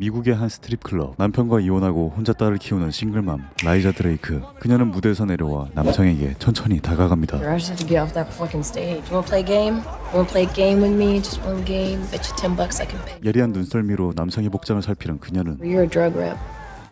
미국의 한 스트립클럽, 남편과 이혼하고 혼자 딸을 키우는 싱글맘 라이자 드레이크. 그녀는 무대에서 내려와 남성에게 천천히 다가갑니다. I just have to get off that fucking stage. You wanna play a game? You wanna play a game with me? Just one game. Bet you $10 I can pay. 예리한 눈썰미로 남성의 복장을 살피는 그녀는 You're a drug rep.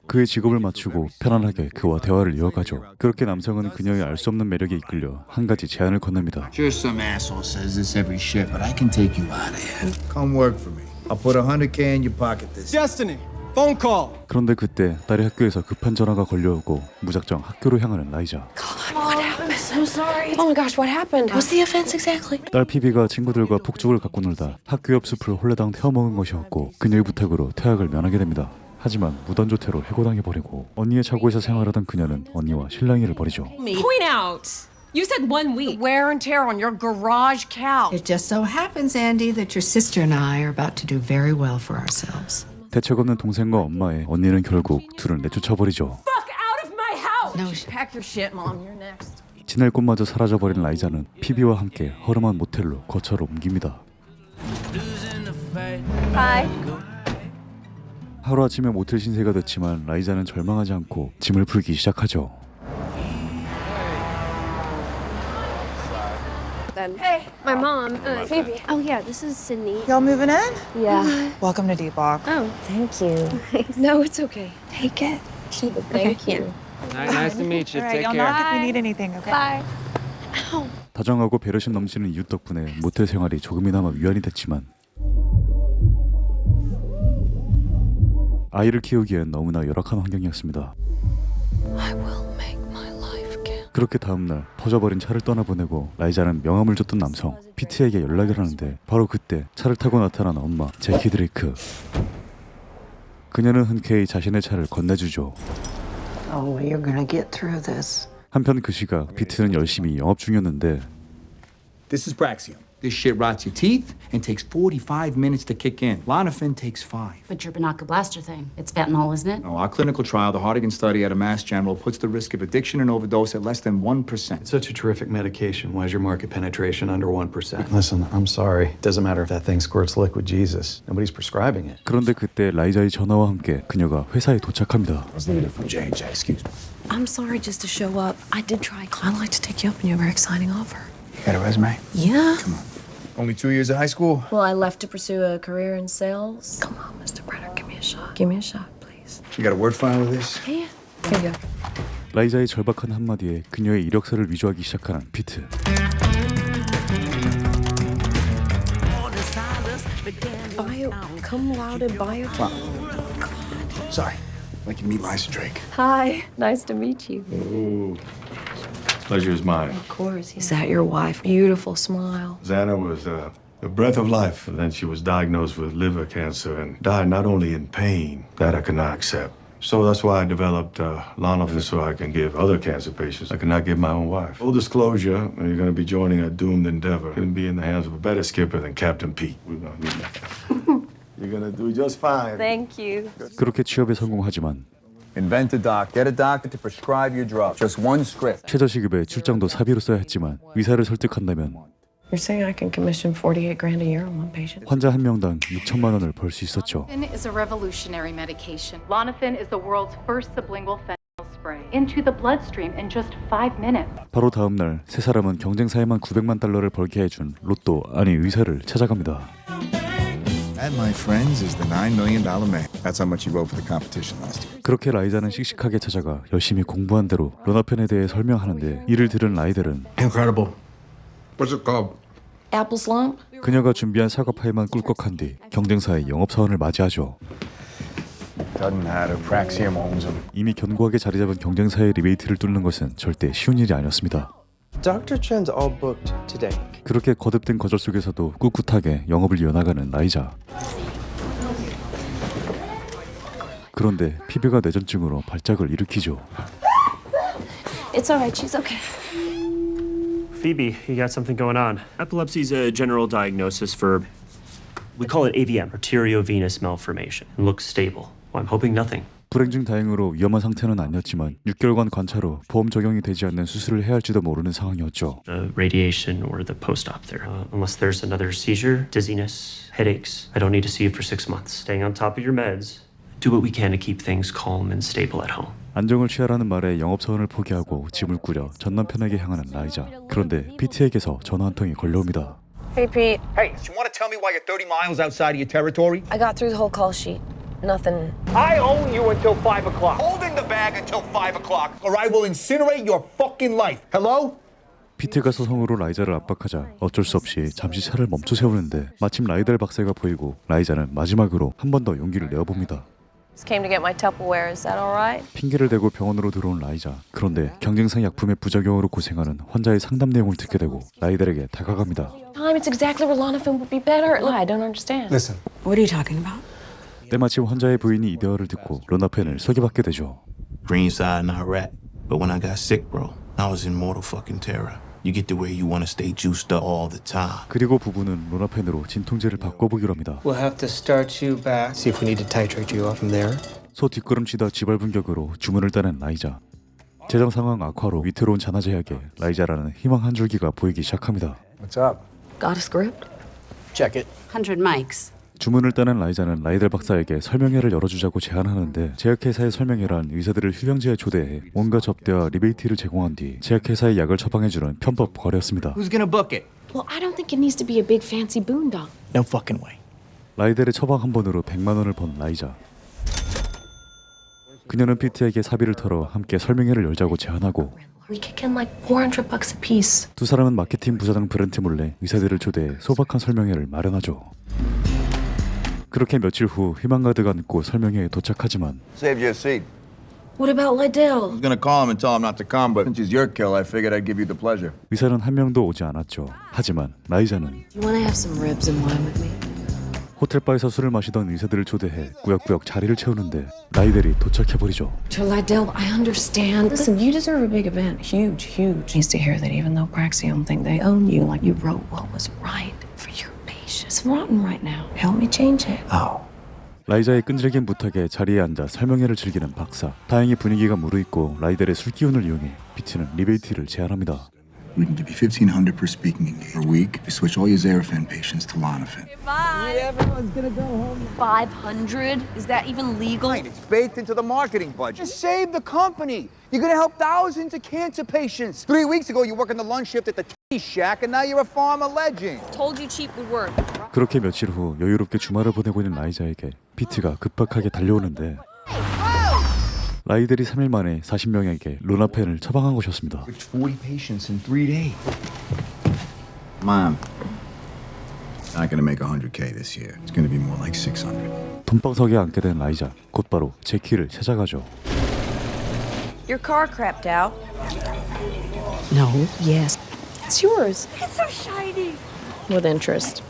그의 직업을 맞추고 편안하게 그와 대화를 이어가죠. 그렇게 남성은 그녀의 알 수 없는 매력에 이끌려 한 가지 제안을 건넵니다. Sure, some asshole says this every shift, but I can take you out of here. Come work for me. I'll put $100K in your pocket this. Destiny, phone call. 그런데 그때 딸의 학교에서 급한 전화가 걸려오고 무작정 학교로 향하는 라이자. I'm so sorry. Oh my gosh, what happened? What's the offense exactly? 딸 피비가 친구들과 폭죽을 갖고 놀다 학교 옆 숲을 홀레당 태워먹은 것이었고 그녀의 부탁으로 퇴학을 면하게 됩니다. 하지만 무단조퇴로 해고당해버리고 언니의 차고에서 생활하던 그녀는 언니와 실랑이를 벌이죠. Point out. You said 1 week. Wear and tear on your garage couch. It just so happens, Andy, that your sister and I are about to do very well for ourselves. 대책 없는 동생과 엄마의 언니는 결국 둘을 내쫓아버리죠. Fuck out of my house. No, Pack your shit, Mom. You're next. 지낼 곳마저 사라져버린 라이자는 피비와 함께 허름한 모텔로 거처로 옮깁니다. Hi. 하루아침에 모텔 신세가 됐지만 라이자는 절망하지 않고 짐을 풀기 시작하죠. Hey, my mom, Phoebe. Oh yeah, this is Sydney. Y'all moving in? Yeah. Welcome to D-Block. Oh, thank you. No, it's okay. Take it. Thank you. Nice to meet you. All right, Take y'all care. knock if you need anything, okay? Bye. 다정하고 배려심 넘치는 이웃 덕분에 모텔 생활이 조금이나마 위안이 됐지만 아이를 키우기엔 너무나 열악한 환경이었습니다. I will make my life count. 그렇게 다음날 퍼져버린 차를 떠나보내고 라이자는 명함을 줬던 남성 피트에게 연락을 하는데 바로 그때 차를 타고 나타난 엄마 제키 드레이크. 그녀는 흔쾌히 자신의 차를 건네주죠. Oh, you're gonna get through this. 한편 그 시각 피트는 열심히 영업 중이었는데 This is Praxium. This shit rots your teeth and takes 45 minutes to kick in. Lonafin takes 5. But your Binaca Blaster thing, it's fentanyl, isn't it? No, our clinical trial, the Hardigan study at a Mass General, puts the risk of addiction and overdose at less than 1%. It's such a terrific medication. Why is your market penetration under 1%? Listen, I'm sorry. It doesn't matter if that thing squirts liquid Jesus. Nobody's prescribing it. 그런데 그때 라이자의 전화와 함께 그녀가 회사에 도착합니다. I was needed from J&J, excuse me. I'm sorry just to show up. I did try. I'd like to take you up on your very exciting offer. You got a resume? Yeah. Come on. Only 2 years of high school? Well, I left to pursue a career in sales. Come on, Mr. Brenner, give me a shot. Give me a shot, please. You got a word file of this? Yeah. Here you go. 라이자의 절박한 한마디에 그녀의 이력서를 위조하기 시작하는 피트. Cum laude bio. Sorry. I'd like you to meet Liza Drake. Hi. Nice to meet you. Ooh. Pleasure is mine. Of course. Is that your wife? Beautiful smile. Xana was the breath of life. And then she was diagnosed with liver cancer and died not only in pain, that I could not accept. So that's why I developed Lonafin so I can give other cancer patients I could not give my own wife. Full disclosure, you're going to be joining a doomed endeavor. You're going to be in the hands of a better skipper than Captain Pete. We're going to need that. You're going to do just fine. Thank you. 그렇게 취업에 성공하지만 Invent a doc. Get a doctor to prescribe your drug. Just one script. 최저시급에 출장도 사비로 써야 했지만 의사를 설득한다면 You're saying I can commission 48 grand a year on one patient? 환자 한 명당 6천만 원을 벌 수 있었죠. Lonafin is a revolutionary medication. Lonafin is the world's first sublingual fentanyl spray into the bloodstream in just 5 minutes. 바로 다음 날 세 사람은 경쟁사에만 900만 달러를 벌게 해준 로또 아니 의사를 찾아갑니다. That, my friends, is the $9 million man. That's how much you wrote for the competition last year. 그렇게 라이자는 씩씩하게 찾아가 열심히 공부한 대로 로나펜에 대해 설명하는데 이를 들은 라이델은 Incredible. What's it called? Apple slump? 그녀가 준비한 사과파이만 꿀꺽한 뒤 경쟁사의 영업사원을 맞이하죠. Doesn't matter. Praxium owns them. 이미 견고하게 자리 잡은 경쟁사의 리베이트를 뚫는 것은 절대 쉬운 일이 아니었습니다. Dr. Chen's all booked today. 그렇게 거듭된 거절 속에서도 꿋꿋하게 영업을 이어나가는 라이자. 그런데 피비가 뇌전증으로 발작을 일으키죠. It's all right. She's okay. Phoebe, you got something going on. Epilepsy's a general diagnosis for, we call it AVM, arteriovenous malformation. It looks stable. Well, I'm hoping nothing. 불행 중 다행으로 위험한 상태는 아니었지만 6개월간 관찰 후 보험 적용이 되지 않는 수술을 해야 할지도 모르는 상황이었죠. Radiation or the post-op there. Unless there's another seizure, dizziness, headaches, I don't need to see you for 6 months. Staying on top of your meds do what we can to keep things calm and stable at home. 안정을 취하라는 말에 영업사원을 포기하고 짐을 꾸려 전 남편에게 향하는 라이자. 그런데 PT에게서 전화 한 통이 걸려옵니다. Hey, Pete. Hey, you want to tell me why you're 30 miles outside of your territory? I got through the whole call sheet. Nothing. I own you until 5 o'clock. Holding the bag until 5 o'clock, or I will incinerate your fucking life. Hello? 피트가 소송으로 라이자를 압박하자 어쩔 수 없이 잠시 차를 멈춰 세우는데 마침 라이델 박사가 보이고 라이자는 마지막으로 한 번 더 용기를 내어봅니다. Just came to get my Tupperware. Is that all right? 핑계를 대고 병원으로 들어온 라이자. 그런데 경쟁상 약품의 부작용으로 고생하는 환자의 상담 내용을 듣게 되고 라이델에게 다가갑니다. Time, it's exactly where Lonafin would be better. I don't understand. Listen. What are you talking about? 때마침 환자의 부인이 이 대화를 듣고 로나펜을 소개받게 되죠. Green side not rat. But when I got sick, bro, I was in mortal fucking terror. You get to where you want to stay juiced up all the time. 그리고 부부는 로나펜으로 진통제를 바꿔보기로 합니다. We'll have to start you back. See if we need to titrate you up from there. 소 뒷걸음치다 지발분격으로 주문을 따낸 라이자. 재정 상황 악화로 위태로운 자나제약에 라이자라는 희망 한 줄기가 보이기 시작합니다. What's up? Got a script? Check it. 100 mics. 주문을 따낸 라이자는 라이델 박사에게 설명회를 열어주자고 제안하는데 제약회사의 설명회란 의사들을 휴양지에 초대해 온갖 접대와 리베이트를 제공한 뒤 제약회사의 약을 처방해주는 편법 거래였습니다. Who's gonna book it? Well, I don't think it needs to be a big fancy boondoggle. No fucking way. 라이델의 처방 한 번으로 100만 원을 번 라이자. 그녀는 피트에게 사비를 털어 함께 설명회를 열자고 제안하고 We kick in like $400 a piece. 두 사람은 마케팅 부사장 브렌트 몰래 의사들을 초대해 소박한 설명회를 마련하죠. 그렇게 며칠 후 희망 가득 안고 설명회에 도착하지만 Save you a seat. What about I Liddell? was gonna call him and tell him not to come, but since he's your kill, I figured I'd give you the pleasure. 의사는 한 명도 오지 않았죠. 하지만 라이자는 You want to have some ribs and wine with me? 호텔바에서 술을 마시던 의사들을 초대해 꾸역꾸역 자리를 채우는데 라이델이 도착해버리죠. To Liddell, I understand. Listen, you deserve a big event. Huge, huge. Needs to hear that even though Praxium think they own you, like you wrote what was right for your patient. It's rotten right now. Help me change it. Oh. 라이자의 끈질긴 부탁에 자리에 앉아 설명회를 즐기는 박사. 다행히 분위기가 무르익고 라이델의 술 기운을 이용해 피트는 리베이트를 제안합니다. We can give you $1,500 per speaking engagement per week. We switch all your Xarofen patients to Lonafin. Everyone's gonna go home. 500? Is that even legal? It's baked into the marketing budget. Just save the company. You're gonna help thousands of cancer patients. 3 weeks ago, you worked on the lunch shift at the tea shack, and now you're a pharma legend. Told you cheap would work. 그렇게 며칠 후 여유롭게 주말을 보내고 있는 라이자에게 피트가 급박하게 달려오는데 라이델이 3일 만에 40명에게 로나펜을 처방한 것이었습니다. 40 patients in 3 days. Mom, not gonna make 100K this year. It's gonna be more like 600. 돈방석에 앉게 된 라이자. 곧바로 제키를 찾아가죠. Your car crapped out. No. Yes. It's yours. It's so shiny. With interest.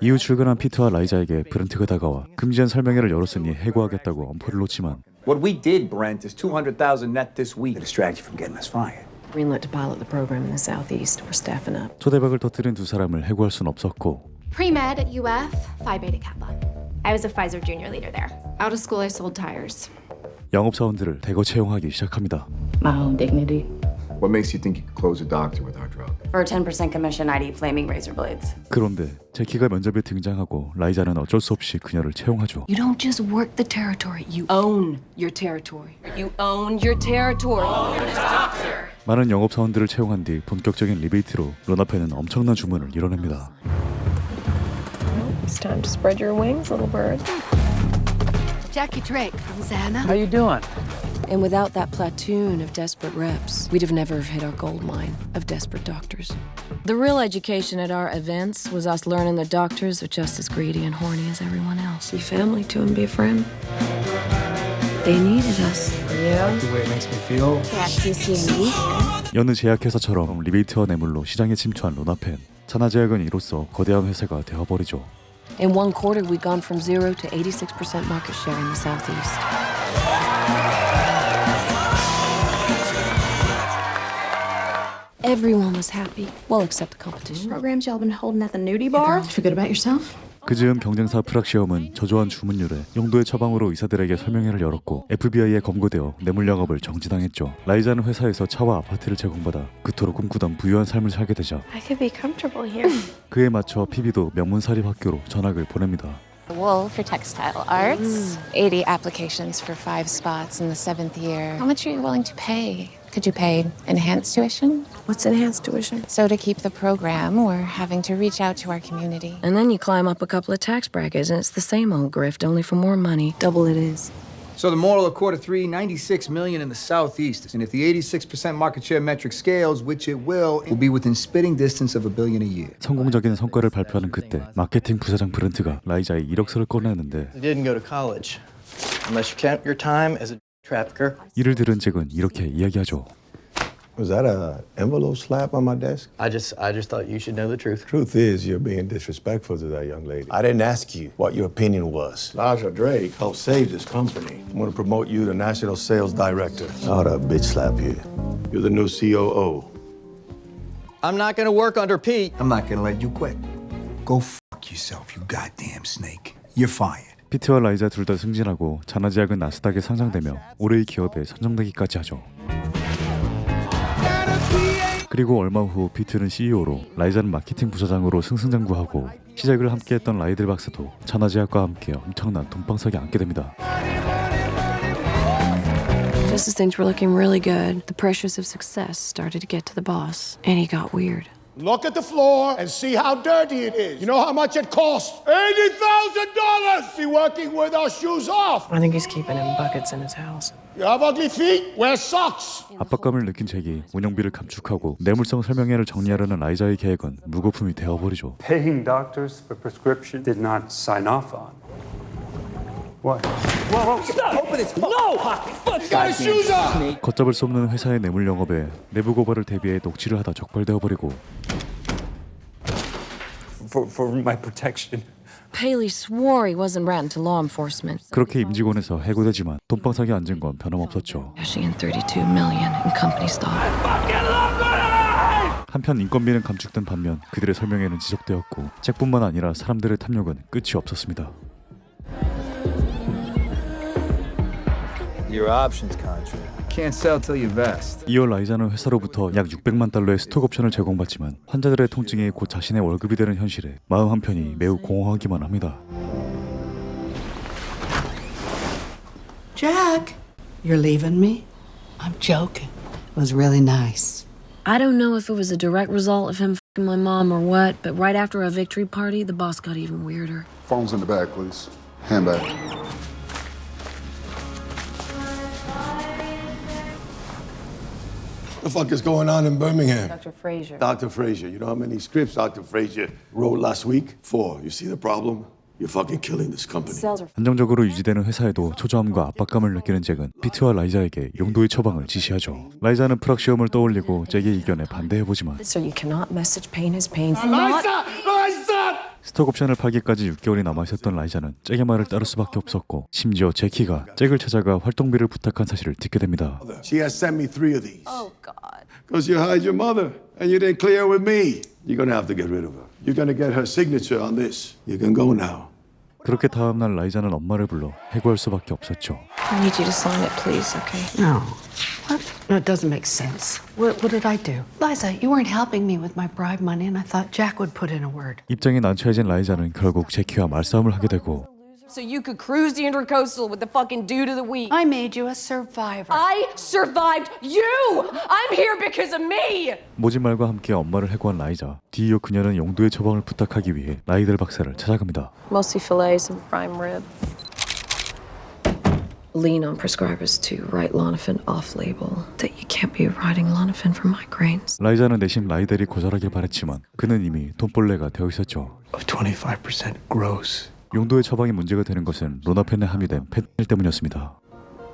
이후 출근한 피트와 라이자에게 브렌트가 다가와 금지한 설명회를 열었으니 해고하겠다고 엄포를 놓지만 What we did, Brent, is $200,000 net this week to distract you from getting us fired. Greenlit to pilot the program in the southeast. We're staffing up. 초대박을 터뜨린 두 사람을 해고할 순 없었고 Pre-med at UF, Phi Beta Kappa. I was a Pfizer junior leader there. Out of school, I sold tires. 영업사원들을 대거 채용하기 시작합니다. My own dignity. What makes you think you could close a doctor with our drug? For a 10% commission, I'd eat flaming razor blades. 그런데 제키가 면접에 등장하고 라이자는 어쩔 수 없이 그녀를 채용하죠. You don't just work the territory. You own your territory. You own your territory. 많은 영업사원들을 채용한 뒤 본격적인 리베이트로 로나펜은 엄청난 주문을 이뤄냅니다. It's time to spread your wings, little bird. Jackie Drake from Xana. How you doing? And without that platoon of desperate reps, we'd have never hit our gold mine of desperate doctors. The real education at our events was us learning that doctors are just as greedy and horny as everyone else. Be family to and be a friend. They needed us. Yeah. The way it makes me feel. Can't you see me? 여느 제약회사처럼 리베이트와 뇌물로 시장에 침투한 로나펜. 자나제약은 이로써 거대한 회사가 되어버리죠. In 1 quarter, we'd gone from 0 to 86% market share in the southeast. Everyone was happy, well, except the competition. Programs y'all been holding at the nudie bar? Forget about yourself. 그즈음 경쟁사 프락시엄은 저조한 주문율에 용도의 처방으로 의사들에게 설명회를 열었고 FBI에 검거되어 뇌물 영업을 정지당했죠. 라이자는 회사에서 차와 아파트를 제공받아 그토록 꿈꾸던 부유한 삶을 살게 되자 I could be comfortable here. 그에 맞춰 피비도 명문사립학교로 전학을 보냅니다. Wool for textile arts. 80 applications for 5 spots in the 7th year. How much are you willing to pay? Could you pay enhanced tuition? What's enhanced tuition? So to keep the program, we're having to reach out to our community. And then you climb up a couple of tax brackets, and it's the same old grift, only for more money. Double it is. So the moral of quarter three, 96 million in the Southeast. And if the 86% market share metric scales, which it will be within spitting distance of $1 billion a year. 성공적인 성과를 발표하는 그때 마케팅 부사장 브런트가 라이자의 이력서를 꺼내는데 I didn't go to college. Unless you count your time as a trafficker. 이를 들은 잭은 이렇게 이야기하죠. Was that a envelope slap on my desk? I just thought you should know the truth. Truth is, you're being disrespectful to that young lady. I didn't ask you what your opinion was. Lasha Drake helped save this company. I'm gonna promote you to National Sales Director. Not a bitch slap you. You're the new COO. I'm not gonna work under Pete. I'm not gonna let you quit. Go fuck yourself, you goddamn snake. You're fired. 피트와 라이자 둘 다 승진하고 자나제약은 나스닥에 상장되며 올해의 기업에 선정되기까지 하죠. 그리고 얼마 후 피트는 CEO로 라이자는 마케팅 부사장으로 승승장구하고 시작을 함께했던 라이들 박사도 자나제약과 함께 엄청난 돈방석에 앉게 됩니다. Just as things were looking really good, the pressures of success started to get to the boss, and he got weird. Look at the floor and see how dirty it is. You know how much it costs? $80,000! Be working with our shoes off. I think he's keeping him buckets in his house. You have ugly feet? Wear socks. 압박감을 느낀 잭이 운영비를 감축하고 내물성 설명회를 정리하려는 라이자의 계획은 무거품이 되어버리죠. Paying doctors for prescription did not sign off on. What? Whoa, stop! Open it! No! You got his shoes on! 걷잡을 수 없는 회사의 뇌물 영업에 내부 고발을 대비해 녹취를 하다 적발되어버리고 For my protection. Paley swore he wasn't ratting to law enforcement. 그렇게 임직원에서 해고되지만 돈방석에 앉은 건 변함없었죠. Cashing in $32 million in company stock. 한편 인건비는 감축된 반면 그들의 설명회는 지속되었고 잭뿐만 아니라 사람들의 탐욕은 끝이 없었습니다. Your options contract. Can't sell till you vest. 이어 라이자는 회사로부터 약 $600만 달러의 스톡 옵션을 제공받지만 환자들의 통증이 곧 자신의 월급이 되는 현실에 마음 한편이 매우 공허하기만 합니다. Jack, you're leaving me? I'm joking. It was really nice. I don't know if it was a direct result of him f***ing my mom or what, but right after a victory party, the boss got even weirder. Phone's in the bag, please. Handbag. What the fuck is going on in Birmingham? Dr. Frazier. Dr. Frazier, you know how many scripts Dr. Frazier wrote last week? 4. You see the problem? You're fucking killing this company. Sales are 안정적으로 유지되는 회사에도 초조함과 압박감을 느끼는 잭은 피트와 라이자에게 용도의 처방을 지시하죠. 라이자는 프락 시험을 떠올리고 잭의 의견에 반대해보지만 So you cannot message pain as pain. Liza! 스톡 옵션을 팔기까지 6개월이 남아있었던 라이자는 잭의 말을 따를 수밖에 없었고 심지어 제키가 잭을 찾아가 활동비를 부탁한 사실을 듣게 됩니다. She has sent me 3 of these. Oh, God. Because you hired your mother and you didn't clear with me. You're gonna have to get rid of her. You're gonna get her signature on this. You can go now. 그렇게 다음날 라이자는 엄마를 불러 해고할 수밖에 없었죠. I need you to sign it, please, okay? No. What? No, it doesn't make sense. What did I do? Liza, you weren't helping me with my bribe money, and I thought Jack would put in a word. 입장이 난처해진 라이자는 결국 제키와 말싸움을 하게 되고 So you could cruise the Intercoastal with the fucking dude of the week. I made you a survivor. I survived you! I'm here because of me! 모진말과 함께 엄마를 해고한 라이자. 뒤이어 그녀는 용도의 처방을 부탁하기 위해 라이델 박사를 찾아갑니다. Mostly fillets and prime rib. Lean on prescribers to write Lonafin off-label. That you can't be writing Lonafin for migraines. 라이자는 내심 라이델이 거절하길 바랬지만 그는 이미 돈벌레가 되어 있었죠. 25% gross. 용도의 처방이 문제가 되는 것은 로나펜에 함유된 펜타닐 때문이었습니다.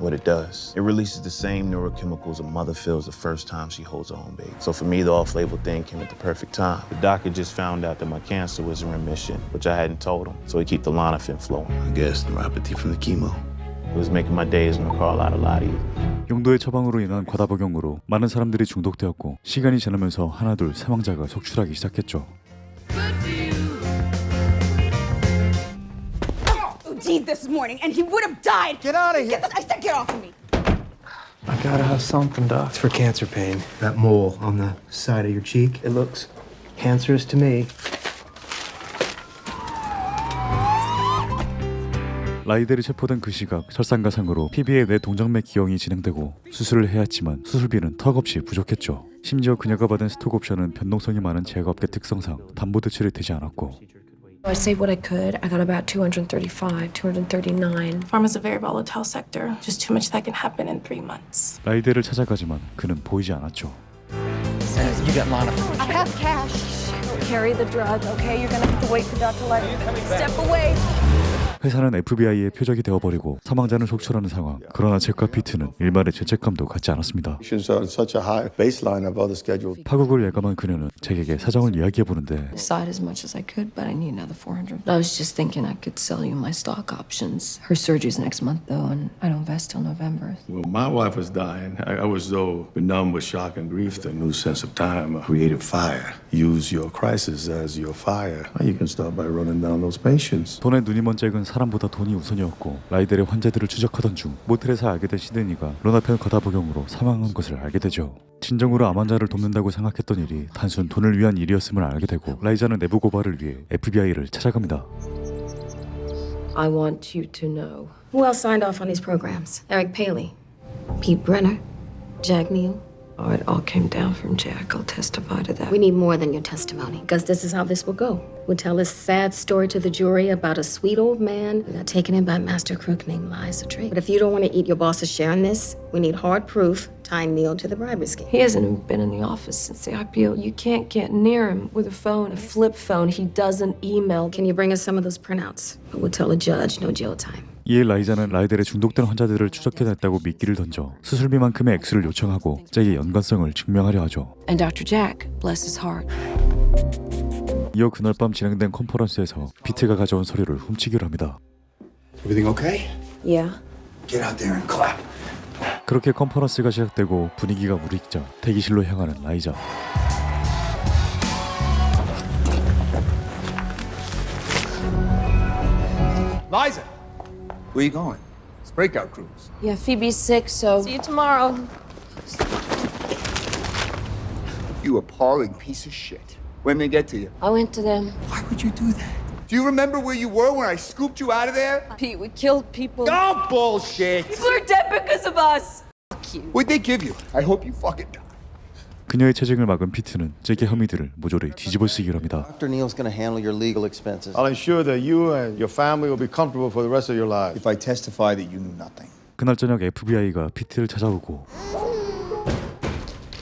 What it does, it releases the same neurochemicals a mother feels the first time she holds her own baby. So for me, the off-label thing came at the perfect time. The doctor just found out that my cancer was in remission, which I hadn't told him. So he kept the Lonafin flowing. I guess neuropathy from the chemo. It was making my days in the car a lot easier. 용도의 처방으로 인한 과다 복용으로 많은 사람들이 중독되었고 시간이 지나면서 하나둘 사망자가 속출하기 시작했죠. This morning, and he would have died. Get out of here. I said get off of me. I gotta have something, Doc. It's for cancer pain. That mole on the side of your cheek, it looks cancerous to me. 라이델이 체포된 그 시각 설상가상으로 피비의 뇌 동정맥 기형이 진행되고 수술을 해야 했지만 수술비는 턱없이 부족했죠. 심지어 그녀가 받은 스톡 옵션은 변동성이 많은 제약업계 특성상 담보 대출이 되지 않았고 I saved what I could. I got about 235, 239. Pharma's a very volatile sector. Just too much that can happen in 3 months. 라이델을 찾아가지만 그는 보이지 않았죠. You got Lana. I have cash. Carry the drug, okay? You're gonna have to wait for Dr. Light. Step away. 회사는 FBI의 표적이 되어버리고 사망자는 속출하는 상황. 그러나 잭과 피트는 일말의 죄책감도 갖지 않았습니다. Such a high baseline of other scheduled. 파국을 예감한 그녀는 잭에게 사정을 이야기해보는데 Decide as much as I could, but I need another 400. I was just thinking I could sell you my stock options. Her surgery's next month, though, and I don't vest till November. When my wife was dying, I was so benumbed with shock and grief, the new sense of time created fire. Use your crisis as your fire. You can start by running down those patients. 돈에 눈이 먼 잭은 사람보다 돈이 우선이었고 라이델의 환자들을 추적하던 중 모텔에서 알게 된 시드니가 로나펜 과다 복용으로 사망한 것을 알게 되죠. 진정으로 암 환자를 돕는다고 생각했던 일이 단순 돈을 위한 일이었음을 알게 되고 라이자는 내부 고발을 위해 FBI를 찾아갑니다. I want you to know. Who else signed off on these programs? Eric Paley, Pete Brenner, Jack Neal. Oh, it all came down from Jack. I'll testify to that. We need more than your testimony, because this is how this will go. We'll tell a sad story to the jury about a sweet old man who got taken in by a master crook named Liza Drake. But if you don't want to eat your boss's share in this, we need hard proof tying Neal to the bribery scheme. He hasn't even been in the office since the IPO. You can't get near him with a phone, a flip phone. He doesn't email. Can you bring us some of those printouts? We'll tell the judge no jail time. 이에 라이자는 라이델의 중독된 환자들을 추적해냈다고 미끼를 던져 수술비만큼의 액수를 요청하고 잭의 연관성을 증명하려 하죠. And Dr. Jack, bless his heart. 이어 그날 밤 진행된 컨퍼런스에서 피트가 가져온 서류를 훔치기로 합니다. Everything okay? Yeah. Get out there and clap. 그렇게 컨퍼런스가 시작되고 분위기가 무르익자 대기실로 향하는 라이자. Liza, where you going? It's breakout cruise. Yeah, Phoebe's sick, so see you tomorrow. You appalling piece of shit. When they get to you? I went to them. Why would you do that? Do you remember where you were when I scooped you out of there? Pete, we killed people. Oh, bullshit! People are dead because of us. What'd they give you? I hope you fucking die. 그녀의 체증을 막은 피트는 잭의 혐의들을 모조리 뒤집어 쓰기로 합니다. Dr. Neal's going to handle your legal expenses. I'll ensure that you and your family will be comfortable for the rest of your lives. If I testify that you knew nothing. 그날 저녁 FBI가 피트를 찾아오고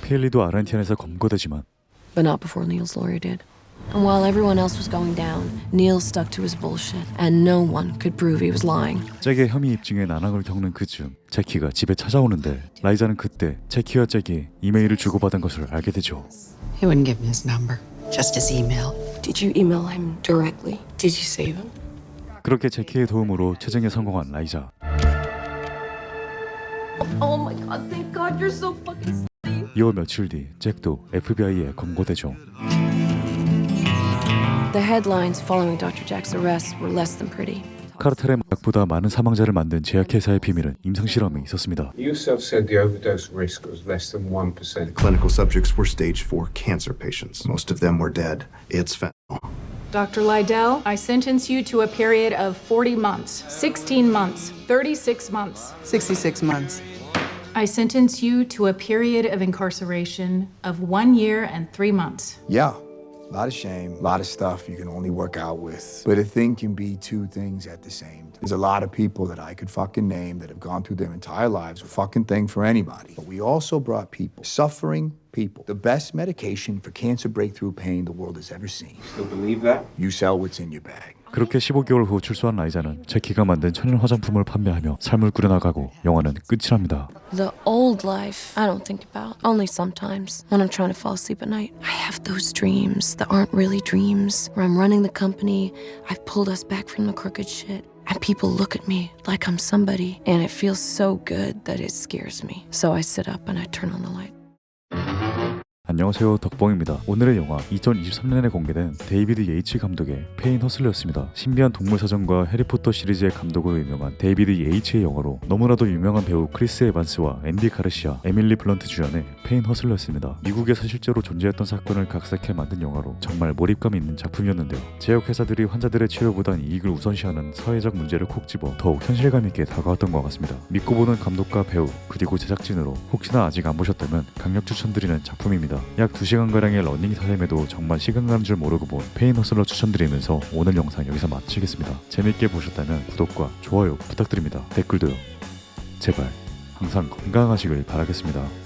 페일리도 아르헨티나에서 검거되지만 But not before Neil's lawyer did. And while everyone else was going down, Neil stuck to his bullshit, and no one could prove he was lying. 잭의 혐의 입증에 난항을 겪는 그중 제키가 집에 찾아오는데 라이자는 그때 제키와 잭이 이메일을 주고받은 것을 알게 되죠. He wouldn't give me his number, just his email. Did you email him directly? Did you save him? 그렇게 제키의 도움으로 체증에 성공한 라이자. Oh my god, thank god you're so fucking 이어 며칠 뒤 잭도 FBI에 검거되죠. The headlines following Dr. Jack's arrest were less than pretty. 카르텔의 마약보다 많은 사망자를 만든 제약회사의 비밀은 임상실험에 있었습니다. You yourself said the overdose risk was less than 1%. Clinical subjects were stage 4 cancer patients. Most of them were dead. It's fentanyl. Dr. Lydell, I sentence you to a period of 40 months, 16 months, 36 months. 66 months. I sentence you to a period of incarceration of 1 year and 3 months. Yeah. A lot of shame, a lot of stuff you can only work out with. But a thing can be two things at the same time. There's a lot of people that I could fucking name that have gone through their entire lives, a fucking thing for anybody. But we also brought people, suffering people, the best medication for cancer breakthrough pain the world has ever seen. Still believe that? You sell what's in your bag. 그렇게 15개월 후 출소한 라이자는 제키가 만든 천연 화장품을 판매하며 삶을 꾸려나가고 영화는 끝이 납니다. The old life, I don't think about. Only sometimes. When I'm trying to fall asleep at night, I have those dreams that aren't really dreams. Where I'm running the company, I've pulled us back from the crooked shit. And people look at me like I'm somebody. And it feels so good that it scares me. So I sit up and I turn on the light. 안녕하세요, 덕봉입니다. 오늘의 영화 2023년에 공개된 데이비드 예이츠 감독의 페인 허슬러였습니다. 신비한 동물 사전과 해리포터 시리즈의 감독으로 유명한 데이비드 예이츠의 영화로 너무나도 유명한 배우 크리스 에반스와 앤디 가르시아, 에밀리 블런트 주연의 페인 허슬러였습니다. 미국에서 실제로 존재했던 사건을 각색해 만든 영화로 정말 몰입감 있는 작품이었는데요. 제약회사들이 환자들의 치료보단 이익을 우선시하는 사회적 문제를 콕 집어 더욱 현실감 있게 다가왔던 것 같습니다. 믿고 보는 감독과 배우 그리고 제작진으로 혹시나 아직 안 보셨다면 강력 추천드리는 작품입니다. 약 2시간가량의 러닝 타임에도 정말 시간 가는 줄 모르고 본 페인 허슬러 추천드리면서 오늘 영상 여기서 마치겠습니다. 재밌게 보셨다면 구독과 좋아요 부탁드립니다. 댓글도요. 제발 항상 건강하시길 바라겠습니다.